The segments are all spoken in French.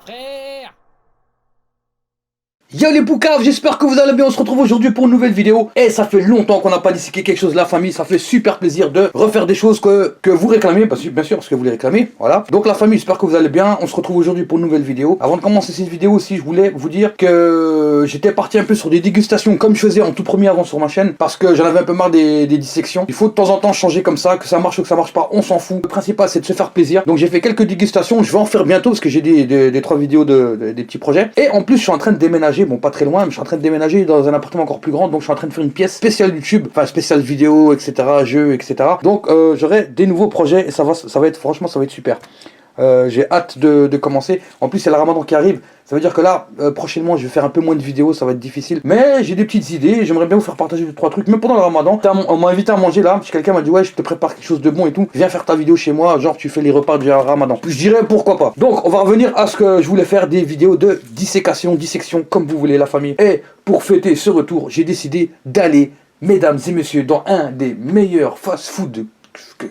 frère. Yo les poucaves, j'espère que vous allez bien, on se retrouve aujourd'hui pour une nouvelle vidéo. Et ça fait longtemps qu'on n'a pas disséqué quelque chose, la famille, ça fait super plaisir de refaire des choses que vous réclamez, parce que, bien sûr, parce que vous les réclamez, voilà. Donc la famille, j'espère que vous allez bien, on se retrouve aujourd'hui pour une nouvelle vidéo. Avant de commencer cette vidéo aussi, je voulais vous dire que j'étais parti un peu sur des dégustations comme je faisais en tout premier avant sur ma chaîne, parce que j'en avais un peu marre des dissections. Il faut de temps en temps changer comme ça, que ça marche ou que ça marche pas, on s'en fout. Le principal c'est de se faire plaisir. Donc j'ai fait quelques dégustations, je vais en faire bientôt, parce que j'ai des 3 vidéos des petits projets. Et en plus, je suis en train de déménager, bon pas très loin, mais je suis en train de déménager dans un appartement encore plus grand, donc je suis en train de faire une pièce spéciale YouTube, enfin spéciale vidéo, etc., jeux, etc. Donc j'aurai des nouveaux projets et ça va être, franchement, ça va être super. J'ai hâte de commencer. En plus, c'est le Ramadan qui arrive. Ça veut dire que là, prochainement, je vais faire un peu moins de vidéos, ça va être difficile. Mais j'ai des petites idées, j'aimerais bien vous faire partager 2-3 trucs. Même pendant le Ramadan, on m'a invité à manger là, parce que quelqu'un m'a dit ouais, je te prépare quelque chose de bon et tout. Viens faire ta vidéo chez moi, genre tu fais les repas du Ramadan. Je dirais pourquoi pas. Donc, on va revenir à ce que je voulais faire, des vidéos de dissection, comme vous voulez, la famille. Et pour fêter ce retour, j'ai décidé d'aller, mesdames et messieurs, dans un des meilleurs fast-food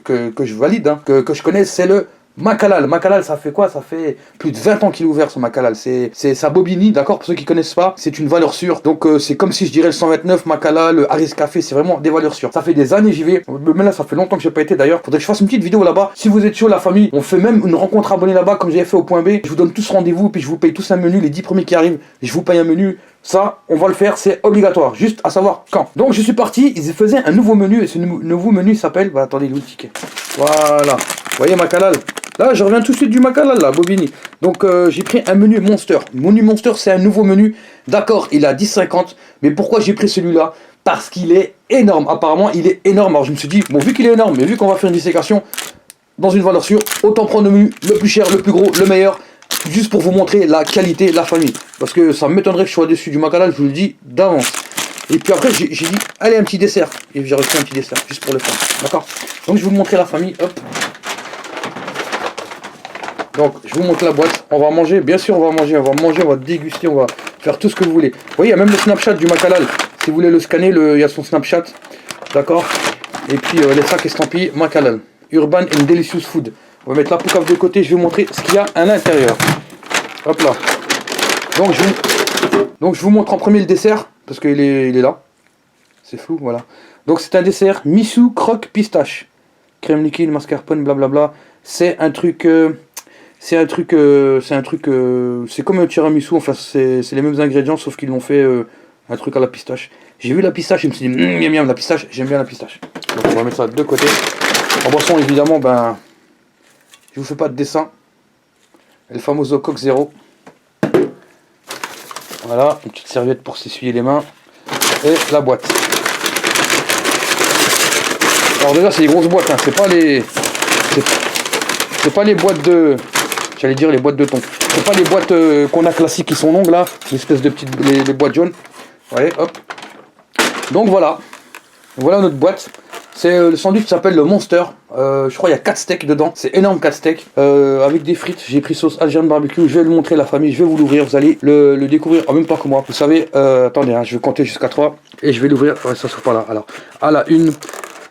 que je valide, hein, que je connaisse, c'est le Machalal. Machalal, ça fait quoi? Ça fait plus de 20 ans qu'il est ouvert, ce Machalal. C'est sa Bobigny, d'accord? Pour ceux qui connaissent pas, c'est une valeur sûre. Donc c'est comme si je dirais le 129, Machalal, le Harris Café, c'est vraiment des valeurs sûres. Ça fait des années j'y vais. Mais là, ça fait longtemps que j'ai pas été d'ailleurs. Faudrait que je fasse une petite vidéo là-bas. Si vous êtes chaud, la famille, on fait même une rencontre abonnée là-bas, comme j'avais fait au point B. Je vous donne tous rendez-vous, puis je vous paye tous un menu, les 10 premiers qui arrivent. Je vous paye un menu. Ça, on va le faire, c'est obligatoire. Juste à savoir quand. Donc je suis parti, ils faisaient un nouveau menu, et ce nouveau menu s'appelle... Bah attendez, il est où le ticket? Voilà. Vous voyez Machalal? Là, je reviens tout de suite du Machalal, là, Bobigny. Donc, j'ai pris un menu Monster. Menu Monster, c'est un nouveau menu. D'accord, il a 10,50. Mais pourquoi j'ai pris celui-là? Parce qu'il est énorme. Apparemment, il est énorme. Alors, je me suis dit, bon, vu qu'il est énorme, mais vu qu'on va faire une dissécation dans une valeur sûre, autant prendre le menu le plus cher, le plus gros, le meilleur, juste pour vous montrer la qualité, la famille. Parce que ça m'étonnerait que je sois déçu du Machalal, je vous le dis d'avance. Et puis après, j'ai dit, allez, un petit dessert. Et j'ai reçu un petit dessert, juste pour le fun. D'accord? Donc, je vais vous montrer la famille. Hop. Donc, je vous montre la boîte. On va manger, bien sûr, on va manger, on va déguster, on va faire tout ce que vous voulez. Vous voyez, il y a même le Snapchat du Machalal. Si vous voulez le scanner, il y a son Snapchat. D'accord? Et puis, les sacs estampillés Machalal. Urban and Delicious Food. On va mettre la poucave de côté, je vais vous montrer ce qu'il y a à l'intérieur. Hop là. Donc, je vous montre en premier le dessert, parce qu'il est là. C'est flou, voilà. Donc, c'est un dessert Missou croque pistache. Crème liquide, mascarpone, blablabla. C'est un truc... c'est comme un tiramisu, enfin c'est les mêmes ingrédients sauf qu'ils l'ont fait un truc à la pistache. J'ai vu la pistache, je me suis dit, miam, la pistache, j'aime bien la pistache. Donc on va mettre ça de côté. En boisson évidemment, ben, je vous fais pas de dessin. El famoso Coke Zero. Voilà, une petite serviette pour s'essuyer les mains. Et la boîte. Alors déjà c'est des grosses boîtes, hein. C'est pas les boîtes de... J'allais dire les boîtes de thon. C'est pas les boîtes qu'on a classiques qui sont longues là, l'espèce de petites les boîtes jaunes. Voyez, hop. Donc voilà. Voilà notre boîte. C'est le sandwich qui s'appelle le Monster. Je crois qu'il y a 4 steaks dedans. C'est énorme, 4 steaks. Avec des frites. J'ai pris sauce algérienne barbecue. Je vais le montrer à la famille. Je vais vous l'ouvrir. Vous allez le découvrir en même temps que moi. Vous savez, attendez, hein, je vais compter jusqu'à 3. Et je vais l'ouvrir. Ouais, ça s'ouvre pas là. Alors, à la 1,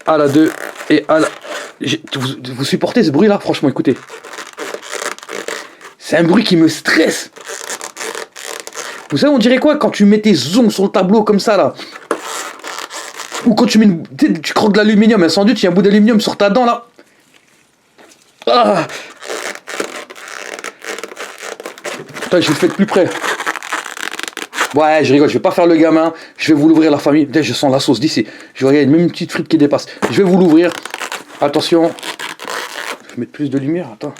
à la 2 et à la... Vous supportez ce bruit là? Franchement, écoutez. C'est un bruit qui me stresse. Vous savez, on dirait quoi quand tu mets tes ongles sur le tableau comme ça là? Ou quand tu mets tu croques de l'aluminium, un sandwich, il y a un bout d'aluminium sur ta dent là. Ah! Putain, je vous le fais de plus près. Ouais, je rigole, je vais pas faire le gamin. Je vais vous l'ouvrir la famille. Putain, je sens la sauce d'ici. Je vois, il y a même une petite frite qui dépasse. Je vais vous l'ouvrir. Attention. Je vais mettre plus de lumière. Attends.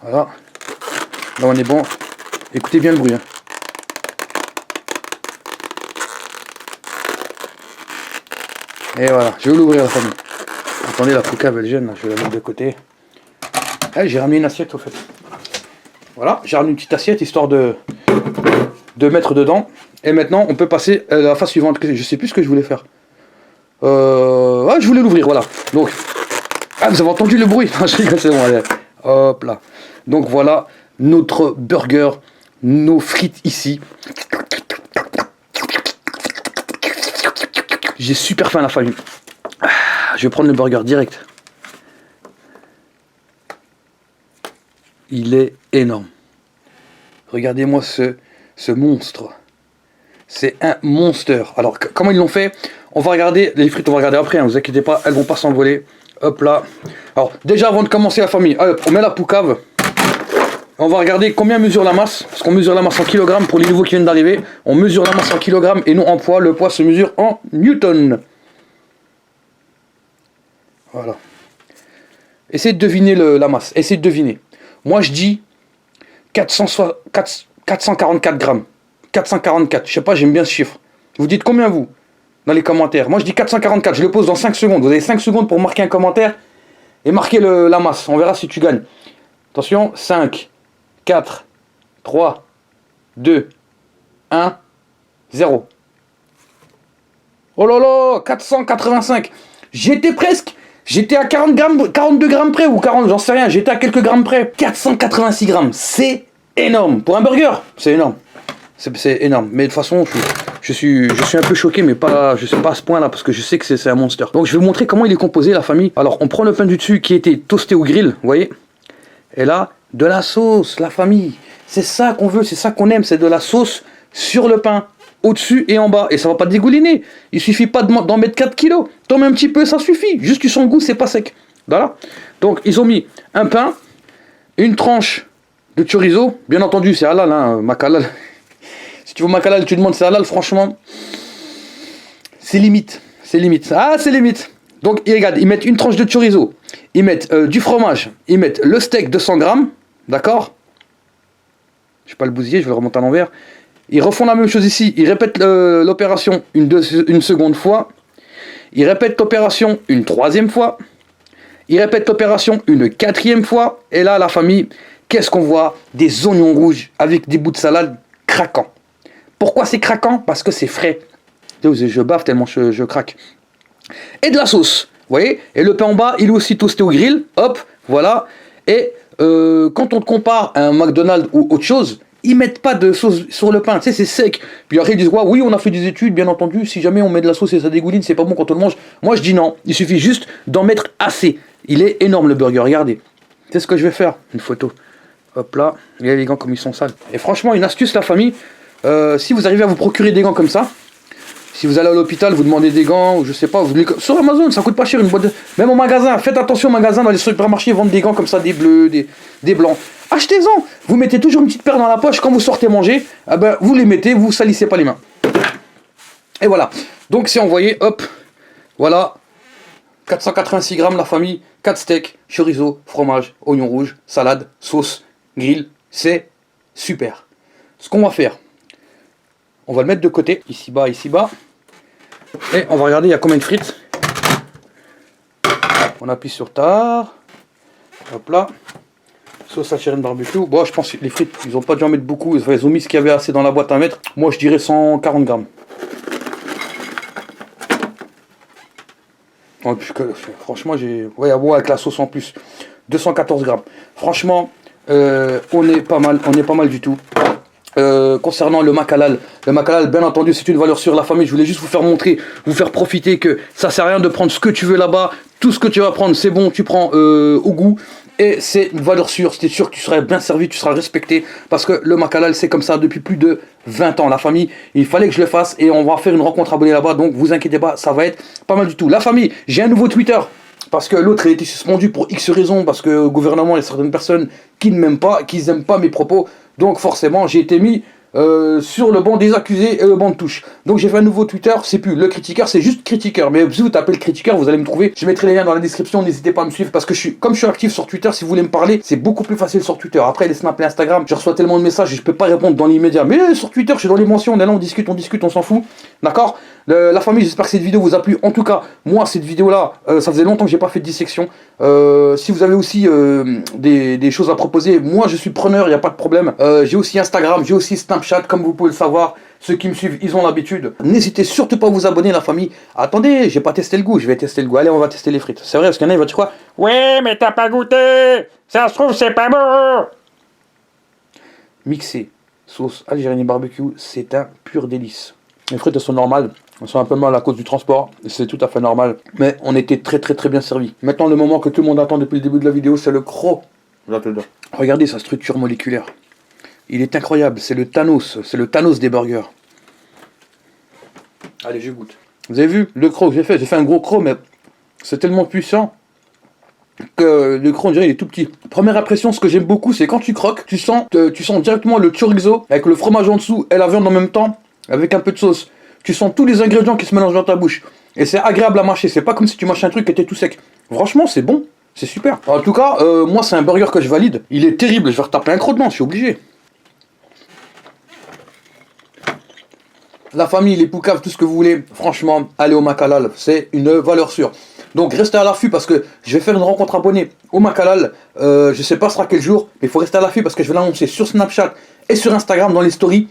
Voilà. Là on est bon. Écoutez bien le bruit. Hein. Et voilà, je vais l'ouvrir la famille. Attendez, la poucave elle gêne, là. Je vais la mettre de côté. Ah, j'ai ramené une assiette au fait. Voilà, j'ai ramené une petite assiette histoire de mettre dedans. Et maintenant on peut passer à la phase suivante. Je sais plus ce que je voulais faire. Ah, je voulais l'ouvrir, voilà. Donc, ah, vous avez entendu le bruit? Je rigole, c'est bon, allez. Hop là. Donc voilà. Notre burger, nos frites ici. J'ai super faim la famille. Je vais prendre le burger direct. Il est énorme. Regardez-moi ce monstre. C'est un monster. Alors, comment ils l'ont fait? On va regarder, les frites, on va regarder après, hein, vous inquiétez pas, elles vont pas s'envoler. Hop là. Alors, déjà, avant de commencer la famille, hop, on met la poucave. On va regarder combien mesure la masse, parce qu'on mesure la masse en kilogrammes pour les nouveaux qui viennent d'arriver. On mesure la masse en kilogrammes et non en poids. Le poids se mesure en newton. Voilà. Essayez de deviner la masse. Essayez de deviner. Moi, je dis 444 grammes. 444. Je sais pas, j'aime bien ce chiffre. Vous dites combien, vous, dans les commentaires? Moi, je dis 444. Je le pose dans 5 secondes. Vous avez 5 secondes pour marquer un commentaire et marquer la masse. On verra si tu gagnes. Attention, 5, 4, 3, 2, 1, 0. Oh là là, 485. J'étais presque. J'étais à 40 grammes, 42 grammes près ou 40, j'en sais rien. J'étais à quelques grammes près. 486 grammes. C'est énorme. Pour un burger, c'est énorme. C'est énorme. Mais de toute façon, je suis un peu choqué, mais pas, je sais pas à ce point-là, parce que je sais que c'est un monster. Donc je vais vous montrer comment il est composé, la famille. Alors, on prend le pain du dessus qui était toasté au grill, vous voyez. Et là, de la sauce, la famille. C'est ça qu'on veut, c'est ça qu'on aime, c'est de la sauce sur le pain, au-dessus et en bas. Et ça va pas dégouliner. Il suffit pas d'en mettre 4 kilos. T'en mets un petit peu, ça suffit. Juste tu sens le goût, c'est pas sec. Voilà. Donc, ils ont mis un pain, une tranche de chorizo. Bien entendu, c'est halal, hein, machalal. Si tu veux machalal, tu demandes c'est halal, franchement, c'est limite. C'est limite. Ah, c'est limite. Donc, regarde, ils mettent une tranche de chorizo. Ils mettent du fromage. Ils mettent le steak de 100 grammes. D'accord? Je vais pas le bousiller, je vais le remonter à l'envers. Ils refont la même chose ici. Ils répètent l'opération une seconde fois. Ils répètent l'opération une troisième fois. Ils répètent l'opération une quatrième fois. Et là, la famille, qu'est-ce qu'on voit? Des oignons rouges avec des bouts de salade craquants. Pourquoi c'est craquant? Parce que c'est frais. Je baffe tellement je craque. Et de la sauce. Vous voyez? Et le pain en bas, il est aussi toasté au grill. Hop, voilà. Et quand on te compare à un McDonald's ou autre chose, ils mettent pas de sauce sur le pain, tu sais, c'est sec. Puis après ils disent ouais, oui, on a fait des études, bien entendu, si jamais on met de la sauce et ça dégouline, c'est pas bon quand on le mange. Moi je dis non, il suffit juste d'en mettre assez. Il est énorme le burger, regardez. C'est ce que je vais faire, une photo. Hop là, regardez les gants comme ils sont sales. Et franchement, une astuce la famille, si vous arrivez à vous procurer des gants comme ça, si vous allez à l'hôpital, vous demandez des gants, ou je sais pas, sur Amazon, ça coûte pas cher, une boîte de... Même au magasin, faites attention au magasin, dans les supermarchés, ils vendent des gants comme ça, des bleus, des blancs. Achetez-en. Vous mettez toujours une petite paire dans la poche, quand vous sortez manger, eh ben, vous les mettez, vous salissez pas les mains. Et voilà. Donc c'est envoyé, hop, voilà, 486 grammes la famille, 4 steaks, chorizo, fromage, oignon rouge, salade, sauce, grill, c'est super. Ce qu'on va faire, on va le mettre de côté, ici bas, et on va regarder il y a combien de frites. On appuie sur tard, hop là, sauce Algérienne barbecue. Bon, je pense que les frites, ils ont pas dû en mettre beaucoup, ils ont mis ce qu'il y avait assez dans la boîte à mettre. Moi je dirais 140 grammes. Franchement, ouais, bon, avec la sauce en plus, 214 grammes. Franchement, on est pas mal du tout. Concernant le machalal, bien entendu c'est une valeur sûre, la famille. Je voulais juste vous faire montrer, vous faire profiter que ça sert à rien de prendre ce que tu veux là-bas. Tout ce que tu vas prendre c'est bon, tu prends au goût. Et c'est une valeur sûre, c'est sûr que tu seras bien servi, tu seras respecté. Parce que le machalal c'est comme ça depuis plus de 20 ans. La famille, il fallait que je le fasse et on va faire une rencontre abonnée là-bas. Donc vous inquiétez pas, ça va être pas mal du tout. La famille, j'ai un nouveau Twitter. Parce que l'autre a été suspendu pour X raisons. Parce que au gouvernement, il y a certaines personnes qui ne m'aiment pas, qui n'aiment pas mes propos. Donc forcément, j'ai été mis sur le banc des accusés et le banc de touche. Donc j'ai fait un nouveau Twitter, c'est plus le critiqueur, c'est juste critiqueur. Mais si vous tapez le critiqueur, vous allez me trouver. Je mettrai les liens dans la description, n'hésitez pas à me suivre. Parce que comme je suis actif sur Twitter, si vous voulez me parler, c'est beaucoup plus facile sur Twitter. Après les snaps et Instagram, je reçois tellement de messages et je peux pas répondre dans l'immédiat. Mais sur Twitter, je suis dans les mentions, on est là, on discute, on s'en fout. D'accord? La famille, j'espère que cette vidéo vous a plu. En tout cas, moi, cette vidéo-là, ça faisait longtemps que j'ai pas fait de dissection. Si vous avez aussi des choses à proposer, moi, je suis preneur, il n'y a pas de problème. J'ai aussi Instagram, j'ai aussi Snapchat, comme vous pouvez le savoir. Ceux qui me suivent, ils ont l'habitude. N'hésitez surtout pas à vous abonner, la famille. Attendez, j'ai pas testé le goût, je vais tester le goût. Allez, on va tester les frites. C'est vrai, parce qu'il y en a, il va dire quoi? Ouais, mais t'as pas goûté. Ça se trouve, c'est pas bon. Mixé, sauce algérienne et barbecue, c'est un pur délice. Les frites, elles sont normales. Elles sont un peu mal à cause du transport. C'est tout à fait normal. Mais on était très bien servis. Maintenant, le moment que tout le monde attend depuis le début de la vidéo, c'est le croc. Regardez sa structure moléculaire. Il est incroyable, c'est le Thanos des burgers. Allez, je goûte. Vous avez vu le croc que j'ai fait un gros croc, mais c'est tellement puissant que le croc, on dirait, il est tout petit. Première impression, ce que j'aime beaucoup, c'est quand tu croques, tu sens directement le chorizo avec le fromage en dessous et la viande en même temps, avec un peu de sauce. Tu sens tous les ingrédients qui se mélangent dans ta bouche. Et c'est agréable à mâcher, c'est pas comme si tu mâchais un truc qui était tout sec. Franchement, c'est bon, c'est super. En tout cas, moi, c'est un burger que je valide. Il est terrible, je vais retaper un croc dedans, je suis obligé. La famille, les poucaves, tout ce que vous voulez, franchement, allez au Machalal, c'est une valeur sûre. Donc restez à l'affût parce que je vais faire une rencontre abonnée au Machalal. Je sais pas ce sera quel jour, mais il faut rester à l'affût parce que je vais l'annoncer sur Snapchat et sur Instagram dans les stories.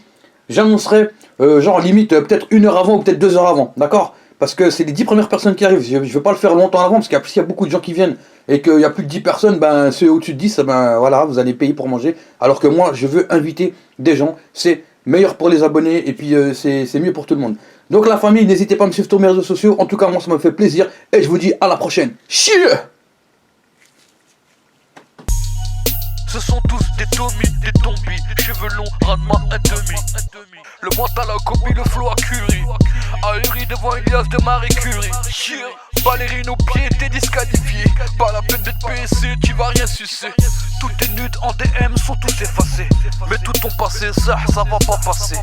J'annoncerai genre limite peut-être 1 heure avant ou peut-être 2 heures avant, d'accord? Parce que c'est les 10 premières personnes qui arrivent. Je ne vais pas le faire longtemps avant parce qu'il y a beaucoup de gens qui viennent et qu'il y a plus de 10 personnes, ben ceux au-dessus de 10, ben voilà, vous allez payer pour manger. Alors que moi, je veux inviter des gens. C'est meilleur pour les abonnés et puis c'est mieux pour tout le monde. Donc la famille, n'hésitez pas à me suivre sur mes réseaux sociaux. En tout cas, moi, ça me fait plaisir et je vous dis à la prochaine. Chier! Ce sont tous des Tommy, des Tombi, cheveux longs, rade-moi un demi. Le mental a copie, le flow a Curie. Ahuri devant une liasse de Marie Curie. Ballerine aux pieds, t'es disqualifié. Pas la peine d'être PSC, tu vas rien sucer. Tous tes nudes en DM sont tous effacés. Mais tout ton passé, ça va pas passer.